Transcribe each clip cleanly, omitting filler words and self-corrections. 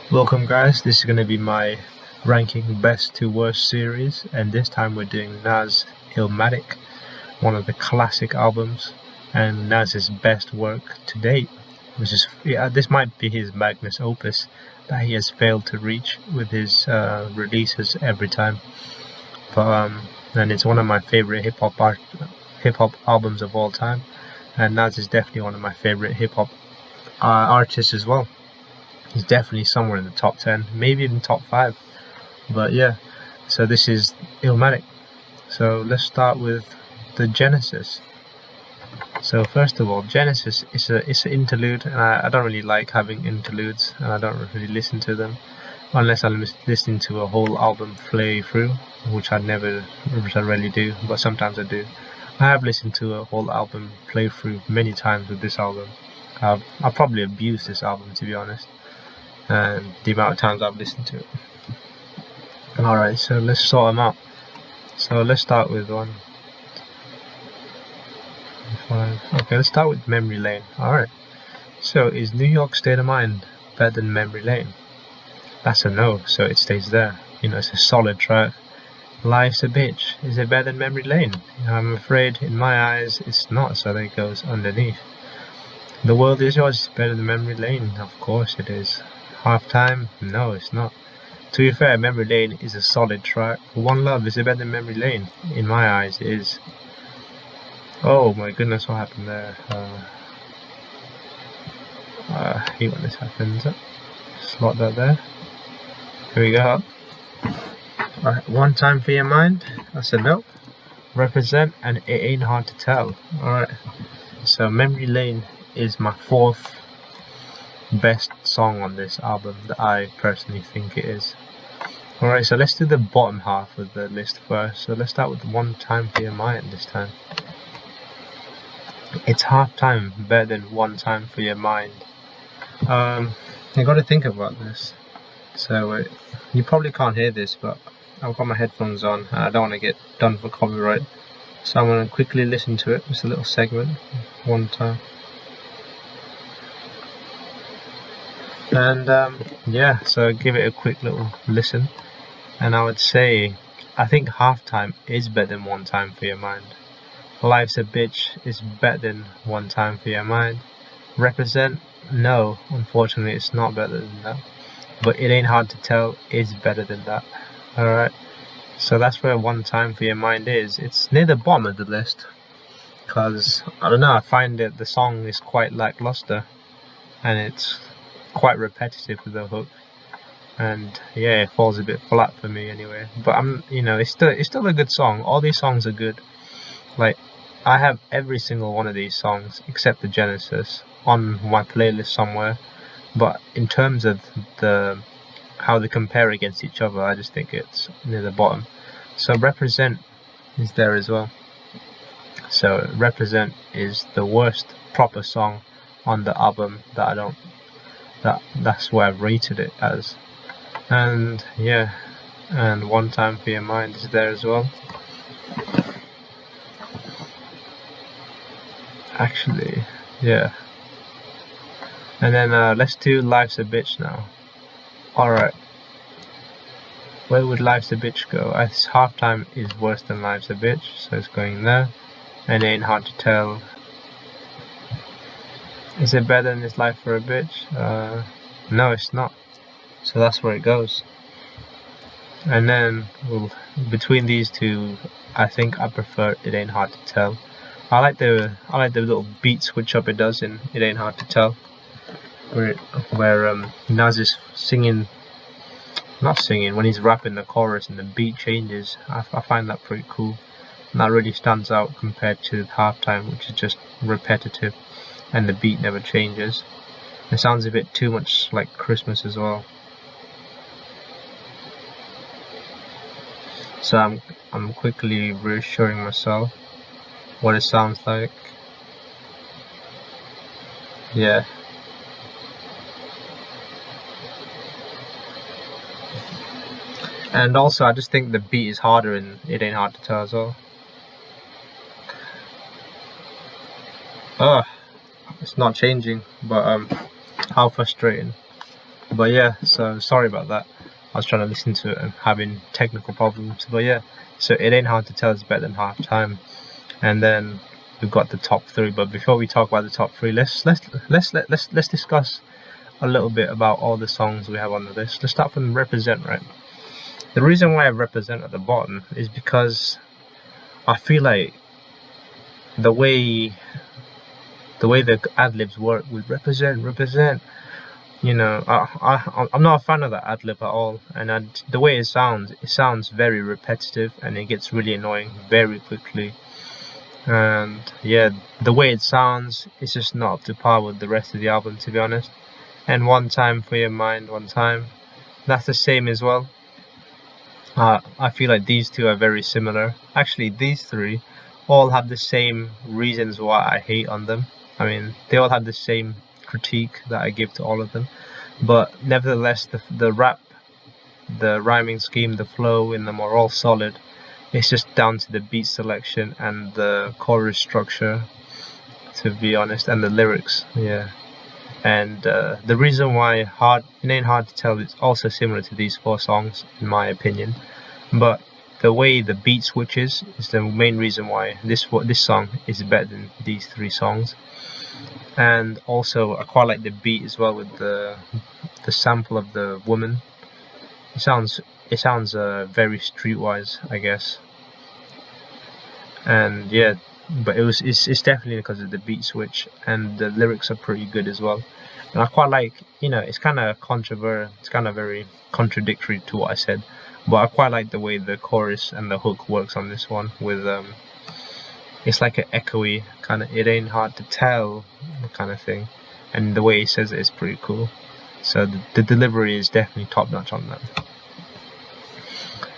Welcome guys, this is going to be my ranking best to worst series, and this time we're doing Nas Illmatic, one of the classic albums and Nas's best work to date, which is, this might be his magnus opus that he has failed to reach with his releases every time, but and it's one of my favorite hip-hop albums of all time, and Nas is definitely one of my favorite hip-hop artists as well. He's definitely somewhere in the top 10, maybe even top 5. But yeah, so this is Illmatic. So let's start with the Genesis. So first of all, Genesis is an interlude, and I don't really like having interludes, and I don't really listen to them unless I'm listening to a whole album play through, which I rarely do, but sometimes I do. I have listened to a whole album play through many times with this album. I'll probably abuse this album, to be honest, and the amount of times I've listened to it. Alright, so let's sort them out. So let's start with 1, 5. Okay, let's start with Memory Lane. Alright, so is New York State of Mind better than Memory Lane? That's a no, so it stays there. You know, it's a solid track. Life's a Bitch, is it better than Memory Lane? I'm afraid in my eyes it's not, so that goes underneath. The World Is Yours is better than Memory Lane, of course it is. Halftime? No, it's not. To be fair, Memory Lane is a solid track. One Love, is it better than Memory Lane? In my eyes, it is. Oh my goodness, what happened there? I hate when this happens. Slot that there. Here we go. Alright, One Time For Your Mind. I said nope. Represent, and It Ain't Hard To Tell. Alright, so Memory Lane is my 4th best song on this album that I personally think it is. Alright, so let's do the bottom half of the list first. So let's start with One Time For Your Mind this time. It's Halftime better than One Time For Your Mind. I gotta think about this. So you probably can't hear this, but I've got my headphones on and I don't want to get done for copyright. So I'm gonna quickly listen to it. It's a little segment. One time. And yeah, so give it a quick little listen, and I would say I think Halftime is better than One Time For Your Mind. Life's a Bitch is better than One Time For Your Mind. Represent? No, unfortunately it's not better than that, but It Ain't Hard To Tell is better than that. Alright, so that's where One Time For Your Mind is. It's near the bottom of the list because I don't know, I find that the song is quite lackluster and it's quite repetitive with the hook, and yeah, it falls a bit flat for me anyway. But it's still a good song. All these songs are good. Like, I have every single one of these songs except the Genesis on my playlist somewhere, but in terms of how they compare against each other, I just think it's near the bottom. So Represent is there as well. So Represent is the worst proper song on the album that that's where I've rated it as. And yeah, and One Time For Your Mind is there as well. Actually, yeah. And then let's do Life's a Bitch now. Alright, where would Life's a Bitch go? Halftime is worse than Life's a Bitch, so it's going there. And It Ain't Hard To Tell. Is it better than This Life For A Bitch? No, it's not. So that's where it goes. And then between these two, I think I prefer It Ain't Hard To Tell. I like the little beat switch up it does in It Ain't Hard To Tell, where Nas is when he's rapping the chorus and the beat changes. I find that pretty cool. And that really stands out compared to Halftime, which is just repetitive and the beat never changes. It sounds a bit too much like Christmas as well. So I'm quickly reassuring myself what it sounds like. Yeah. And also I just think the beat is harder and It Ain't Hard To Tell as well. It's not changing, but how frustrating. But yeah, so sorry about that. I was trying to listen to it and having technical problems. But yeah, so It Ain't Hard to Tell is better than Half Time. And then we've got the top three. But before we talk about the top three, let's discuss a little bit about all the songs we have on the list. Let's start from Represent, right? The reason why I Represent at the bottom is because I feel like the way the ad-libs work with represent, you know, I'm not a fan of that ad-lib at all. And the way it sounds very repetitive, and it gets really annoying very quickly. And yeah, the way it sounds is just not up to par with the rest of the album, to be honest. And One Time for Your Mind, One Time, that's the same as well. I feel like these two are very similar. Actually, these three all have the same reasons why I hate on them. I mean, they all have the same critique that I give to all of them. But nevertheless, the rap, the rhyming scheme, the flow in them are all solid. It's just down to the beat selection and the chorus structure, to be honest, and the lyrics, yeah. And the reason why It Ain't Hard to Tell is also similar to these four songs, in my opinion. But the way the beat switches is the main reason why this song is better than these three songs. And also, I quite like the beat as well, with the sample of the woman. It sounds very streetwise, I guess. And yeah, but it's definitely because of the beat switch, and the lyrics are pretty good as well. And I quite like, you know, it's kind of very contradictory to what I said, but I quite like the way the chorus and the hook works on this one. With it's like an echoey kind of, it ain't hard to tell kind of thing, and the way he says it is pretty cool. So the delivery is definitely top notch on that.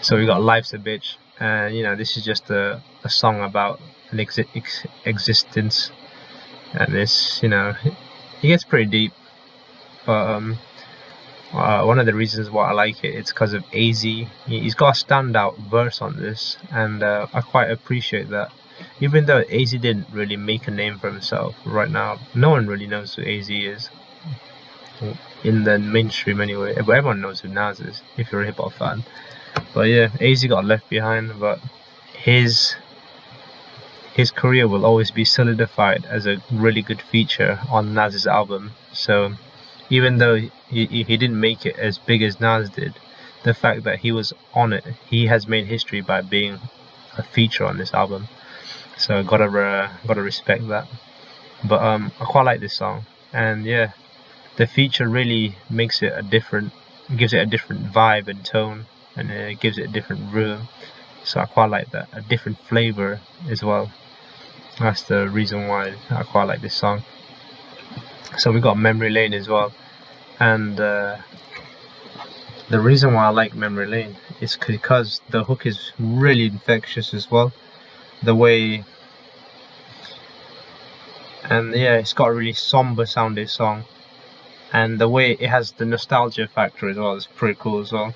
So we got Life's a Bitch, and you know, this is just a song about an existence, and it's, you know, it gets pretty deep. But one of the reasons why I like it, it's because of AZ. He's got a standout verse on this, and I quite appreciate that. Even though AZ didn't really make a name for himself right now, no one really knows who AZ is in the mainstream anyway. But everyone knows who Nas is if you're a hip hop fan. But yeah, AZ got left behind, but his career will always be solidified as a really good feature on Nas's album. So even though he didn't make it as big as Nas did, the fact that he was on it, he has made history by being a feature on this album. So gotta respect that. But I quite like this song, and yeah, the feature really gives it a different vibe and tone, and it gives it a different rhythm. So I quite like that, a different flavor as well. That's the reason why I quite like this song. So we got Memory Lane as well, and the reason why I like Memory Lane is because the hook is really infectious as well. The way, and yeah, it's got a really somber sounding song, and the way it has the nostalgia factor as well is pretty cool as well.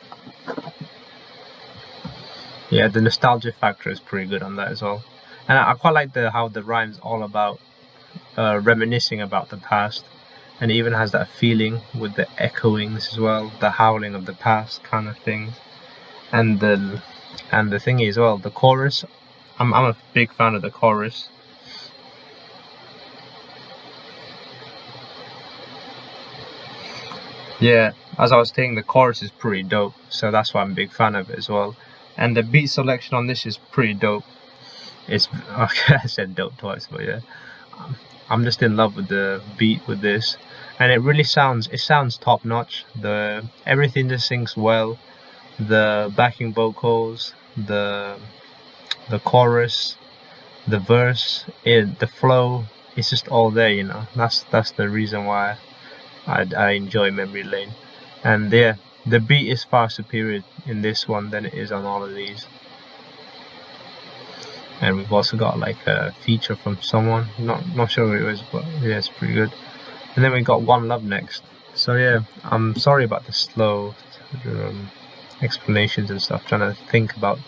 Yeah, the nostalgia factor is pretty good on that as well. And I quite like how the rhyme's all about reminiscing about the past, and it even has that feeling with the echoings as well, the howling of the past kind of thing. And the thingy as well, the chorus, I'm a big fan of the chorus. Yeah, as I was saying, the chorus is pretty dope, so that's why I'm a big fan of it as well. And the beat selection on this is pretty dope. It's okay, I said dope twice, but yeah, I'm just in love with the beat with this, and it really sounds top notch. Everything just syncs well. The backing vocals, the chorus, the verse, the flow, it's just all there, you know. That's the reason why I enjoy Memory Lane. And yeah, the beat is far superior in this one than it is on all of these. And we've also got like a feature from someone, not sure who it was, but yeah, it's pretty good. And then we got One Love next. So yeah, I'm sorry about the slow explanations and stuff, trying to think about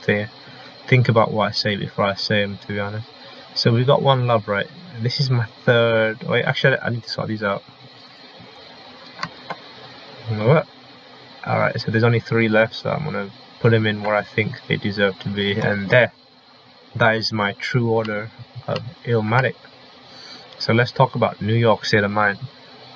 what I say before I say them, to be honest. So we got One Love, right? This is my third. Wait, actually, I need to sort these out. Alright, so there's only 3 left, so I'm gonna put them in where I think they deserve to be, and there. That is my true order of Illmatic. So let's talk about New York State of Mind.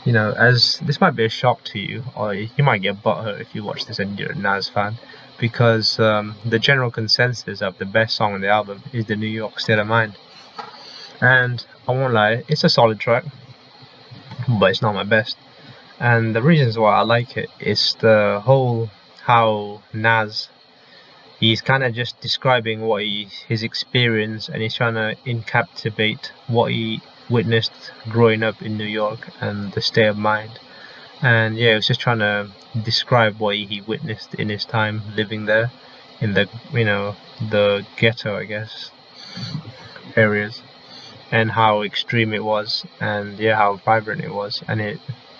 You know, as this might be a shock to you, or you might get butthurt if you watch this and you're a Nas fan, because the general consensus of the best song on the album is the New York State of Mind. And I won't lie, it's a solid track, but it's not my best. And the reasons why I like it is the whole how Nas, he's kind of just describing what his experience, and he's trying to encapsulate what he witnessed growing up in New York and the state of mind. And yeah, he was just trying to describe what he witnessed in his time living there in the, you know, the ghetto, I guess, areas, and how extreme it was, and yeah, how vibrant it was. And it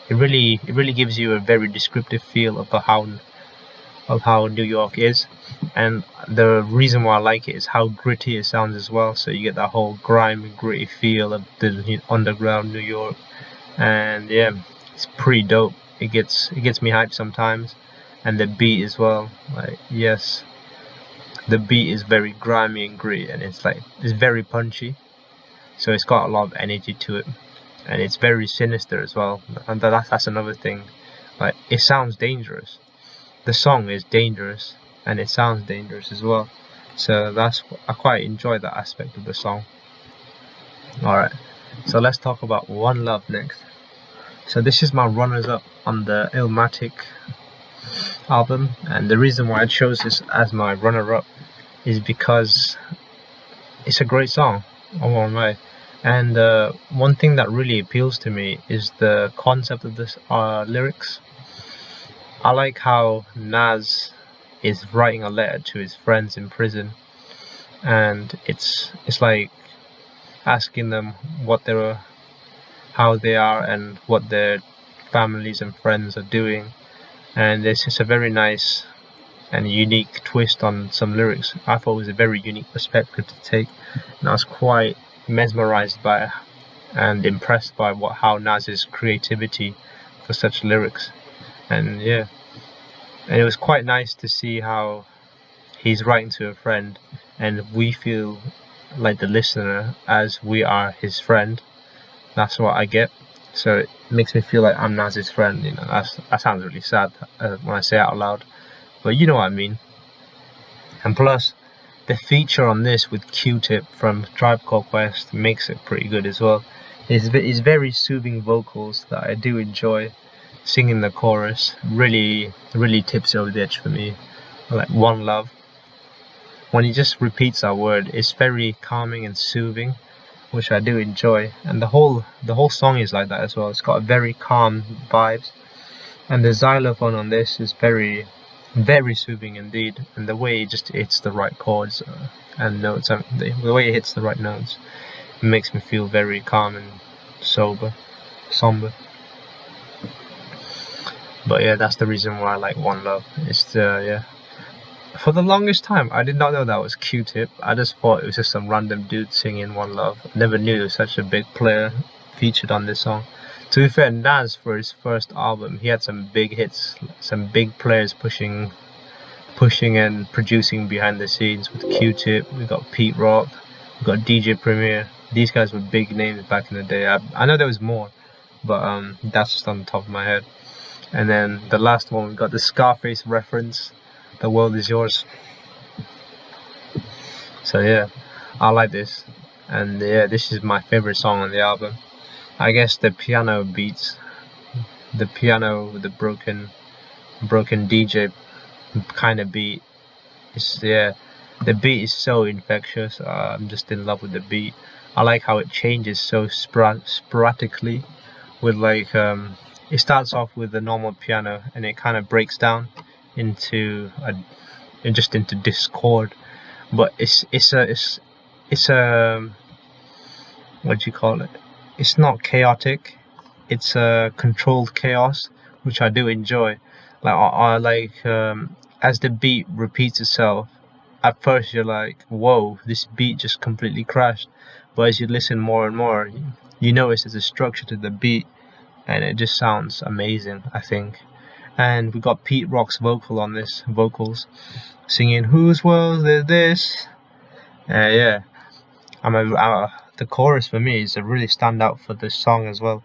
really gives you a very descriptive feel of how New York is. And the reason why I like it is how gritty it sounds as well. So you get that whole grime and gritty feel of the underground New York, and yeah, it's pretty dope. It gets me hyped sometimes. And the beat as well, like, yes, the beat is very grimy and gritty, and it's very punchy, so it's got a lot of energy to it, and it's very sinister as well. And that's another thing, like, it sounds dangerous. The song is dangerous, and it sounds dangerous as well. So I quite enjoy that aspect of the song. Alright, so let's talk about One Love next. So this is my runners-up on the Illmatic album, and the reason why I chose this as my runner-up is because it's a great song, I won't lie. And one thing that really appeals to me is the concept of this lyrics. I like how Nas is writing a letter to his friends in prison, and it's like asking them how they are and what their families and friends are doing. And it's just a very nice and unique twist on some lyrics. I thought it was a very unique perspective to take, and I was quite mesmerized by and impressed by how Nas's creativity for such lyrics. And yeah, and it was quite nice to see how he's writing to a friend, and we feel like the listener as we are his friend. That's what I get. So it makes me feel like I'm Nas's friend. You know, that sounds really sad when I say it out loud, but you know what I mean. And plus, the feature on this with Q-Tip from Tribe Called Quest makes it pretty good as well. It's very soothing vocals that I do enjoy. Singing the chorus really tips it over the edge for me. Like One Love, when he just repeats that word, it's very calming and soothing, which I do enjoy. And the whole song is like that as well. It's got very calm vibes, and the xylophone on this is very soothing indeed. And the way it just hits the right chords and notes, the way it hits the right notes, it makes me feel very calm and somber. But yeah, that's the reason why I like One Love. It's yeah. For the longest time, I did not know that was Q-Tip. I just thought it was just some random dude singing One Love. I never knew there was such a big player featured on this song. To be fair, Nas, for his first album, he had some big hits, some big players pushing and producing behind the scenes with Q-Tip. We got Pete Rock, we got DJ Premier. These guys were big names back in the day. I know there was more, but that's just on the top of my head. And then the last one, we got the Scarface reference, The World Is Yours. So yeah, I like this. And yeah, this is my favorite song on the album. I guess the piano beats, the piano with the broken DJ kind of beat. The beat is so infectious. I'm just in love with the beat. I like how it changes so sporadically with like it starts off with the normal piano, and it kind of breaks down into discord. But it's a what do you call it? It's not chaotic. It's a controlled chaos, which I do enjoy. Like I like as the beat repeats itself. At first you're like, whoa, this beat just completely crashed. But as you listen more and more, you notice there's a structure to the beat, and it just sounds amazing, I think. And we got Pete Rock's vocals, singing "Whose World Is This?" Yeah, the chorus for me is a really standout for this song as well,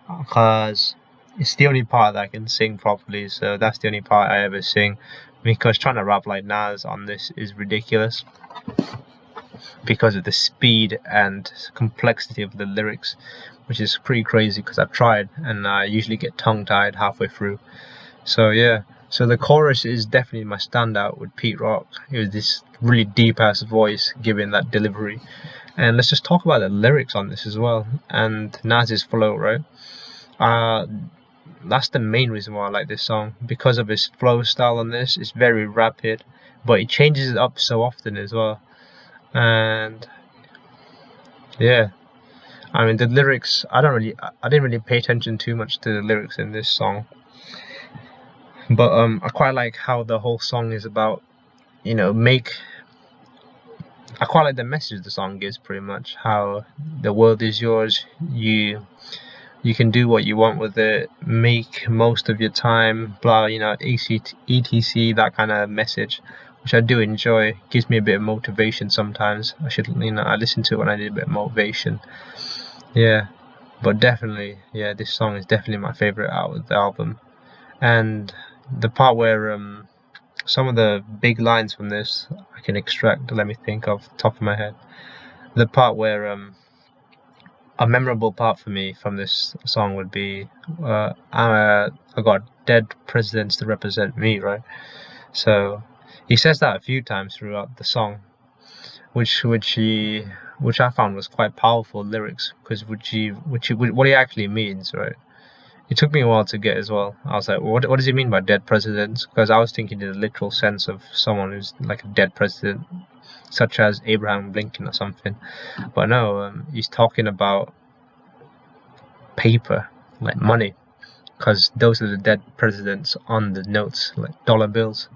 because it's the only part that I can sing properly. So that's the only part I ever sing, because trying to rap like Nas on this is ridiculous because of the speed and complexity of the lyrics, which is pretty crazy because I've tried and I usually get tongue-tied halfway through. So yeah, so the chorus is definitely my standout with Pete Rock. It was this really deep-ass voice giving that delivery. And let's just talk about the lyrics on this as well, and Nas's flow, right? That's the main reason why I like this song, because of his flow style on this. It's very rapid, but he changes it up so often as well. And yeah, I mean the lyrics, I didn't really pay attention too much to the lyrics in this song, but I quite like how the whole song is about, I quite like the message the song gives, pretty much how the world is yours, you can do what you want with it, make most of your time, blah, etc, that kind of message, which I do enjoy. It gives me a bit of motivation sometimes. I listen to it when I need a bit of motivation. Yeah, but definitely, yeah, this song is definitely my favorite out of the album. And the part where some of the big lines from this I can extract, let me think off the top of my head. The part where a memorable part for me from this song would be I got dead presidents to represent me, right? So he says that a few times throughout the song, which I found was quite powerful lyrics, because what he actually means, right? It took me a while to get as well. I was like, what does he mean by dead presidents? Because I was thinking in the literal sense of someone who's like a dead president, such as Abraham Lincoln or something. But no, he's talking about paper, like money, because those are the dead presidents on the notes, like dollar bills.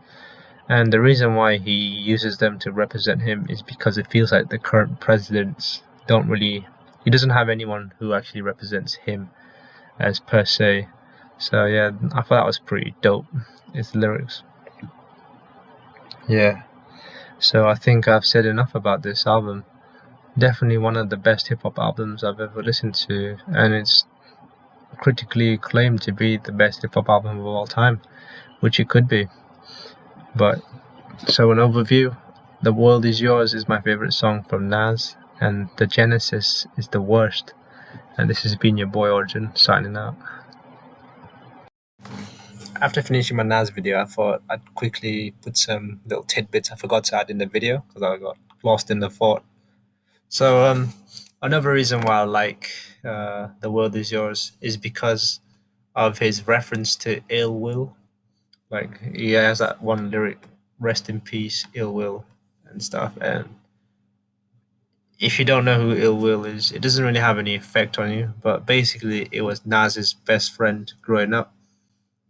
And the reason why he uses them to represent him is because it feels like the current presidents he doesn't have anyone who actually represents him as per se. So yeah, I thought that was pretty dope, his lyrics. Yeah, so I think I've said enough about this album. Definitely one of the best hip-hop albums I've ever listened to, and it's critically acclaimed to be the best hip-hop album of all time, which it could be. But so an overview: The World Is Yours is my favorite song from Nas, and The Genesis is The Worst. And this has been your boy Origin, signing out. After finishing my Nas video, I thought I'd quickly put some little tidbits I forgot to add in the video because I got lost in the thought. So another reason why I like The World Is Yours is because of his reference to ill will. Like, he has that one lyric, "Rest in peace, ill will," and stuff. And if you don't know who Ill Will is, it doesn't really have any effect on you. But basically, it was Nas's best friend growing up,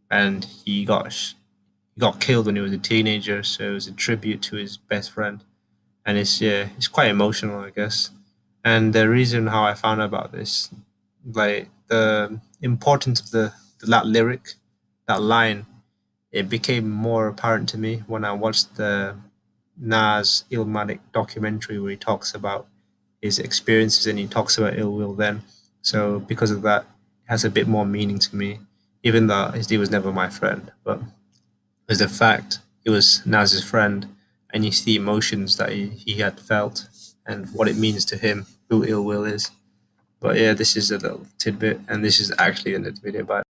and he got killed when he was a teenager. So it was a tribute to his best friend, and it's quite emotional, I guess. And the reason how I found out about this, like the importance of that lyric, that line, it became more apparent to me when I watched the Nas Illmatic documentary, where he talks about his experiences and he talks about ill will then. So because of that, it has a bit more meaning to me, even though he was never my friend. But as the fact it was Nas's friend, and you see emotions that he had felt and what it means to him, who ill will is. But yeah, this is a little tidbit, and this is actually in the video. Bye.